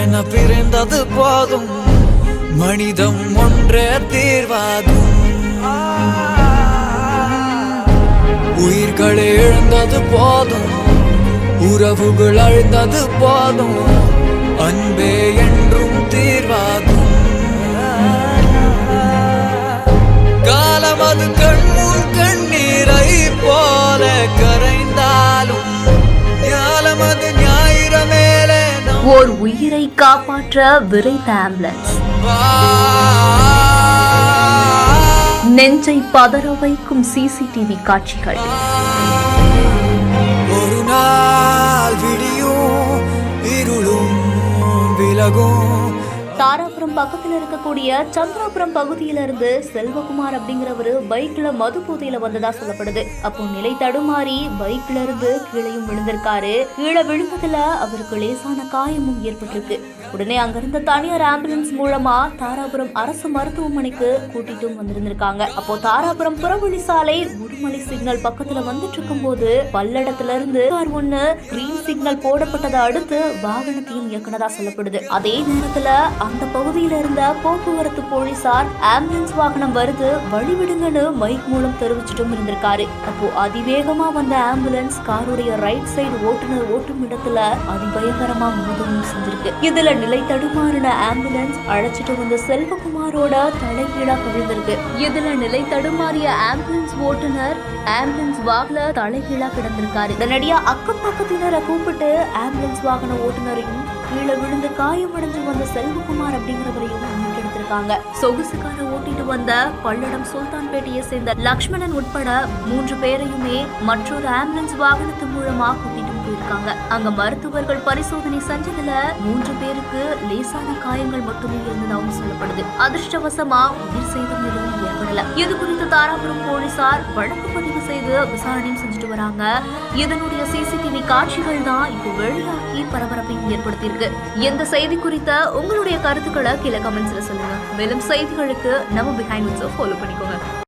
என பிறந்தது போதும், மனிதம் ஒன்றே தீர்வாகும். உயிர்களை இழந்தது போதும், உறவுகள் அழிந்தது போதும், அன்பே என்றும் தீர்வாகும். காலம் அது கண்முன் கண்ணீரை போல கரைந்தாலும், ஞானம் அது ஞாயிறு மேலே ஓர் உயிரை காப்பாற்ற விரைந்த ஆம்புலன்ஸ், நெஞ்சை பதற வைக்கும் சிசிடிவி காட்சிகள். ஒரு நாள் விடியும், இருளும் விலகும். தாராபுரம் பக்கத்தில் இருக்கக்கூடிய சந்திராபுரம் பகுதியிலிருந்து செல்வகுமார் அப்படிங்கிறவரு பைக்ல மது போதையில வந்ததா சொல்லப்படுது. அப்போ நிலை தடுமாறி பைக்ல இருந்து கீழையும் விழுந்திருக்காரு. கீழே விழுந்ததுல அவருக்கு லேசான காயமும் ஏற்பட்டிருக்கு. உடனே அங்கிருந்த தனியார் ஆம்புலன்ஸ் மூலமா தாராபுரம் அரசு மருத்துவமனைக்கு கூட்டிட்டும் வந்திருந்திருக்காங்க. அப்போ தாராபுரம் புறவழி சாலை உடுமலை சிக்னல் பக்கத்துல வந்துட்டு இருக்கும் போது பல்லடத்துல இருந்து கார் ஒண்ணு கிரீன் சிக்னல் போடப்பட்டதை அடுத்து வாகனத்தையும் இயக்குனதா சொல்லப்படுது. அதே நேரத்துல அந்த பகுதியில இருந்த போக்குவரத்து போலீசார் ஆம்புலன்ஸ் வாகனம் வருது வழிவிடுங்கன்னு மைக் மூலம் தெரிவிச்சுட்டும் இருந்திருக்காரு. அப்போ அதிவேகமா வந்த ஆம்புலன்ஸ் காருடைய ரைட் சைடு ஓட்டுநர் ஓட்டும் இடத்துல அதிபயங்கரமா மோதவும் செஞ்சிருக்கு. இதுல நிலை தடுமாறின ஆம்புலன்ஸ் அழைச்சிட்டு வந்த செல்வகுமாரோட தலைகீழா கவிழ்ந்திருக்கு. இதுல நிலை தடுமாறிய ஆம்புலன்ஸ் ஓட்டுநர் ஆம்புலன்ஸ் வாகன தலைகீழா கிடந்திருக்காரு. உடனடியா அக்கம் பக்கத்தினரை கூப்பிட்டு ஆம்புலன்ஸ் வாகன ஓட்டுநரையும் கீழே விழுந்து காயமடைஞ்சு வந்த செல்வகுமார் அப்படிங்கிறவரையும் மீட்டெடுத்திருக்காங்க. சொகுசுக்கார ஓட்டிட்டு வந்த பல்லடம் சுல்தான்பேட்டையை சேர்ந்த லக்ஷ்மணன் உட்பட 3 பேரையுமே மற்றொரு ஆம்புலன்ஸ் வாகனத்து மூலமா கூட்டிட்டு போயிருக்காங்க. அங்க மருத்துவர்கள் பரிசோதனை செஞ்சதுல 3 பேருக்கு லேசான காயங்கள் மட்டுமே இருந்ததாகவும் சொல்லப்படுது. அதிர்ஷ்டவசமா உயிர் சேதம் எதுவும் ஏற்படல. இது குறித்து தாராபுரம் போலீசார் வழக்கு பதிவு செய்து விசாரணையும் செஞ்சுட்டு வராங்க. இதனுடைய சிசிடிவி காட்சிகள் தான் இப்போ வெளியாகி பரபரப்பையும் ஏற்படுத்தியிருக்கு. இந்த செய்தி குறித்த உங்களுடைய கருத்துக்களை கீழே கமெண்ட்ஸ்ல சொல்லுங்க. மேலும் செய்திகளுக்கு நம்ம பிஹைண்ட் ஃபாலோ பண்ணிக்கோங்க.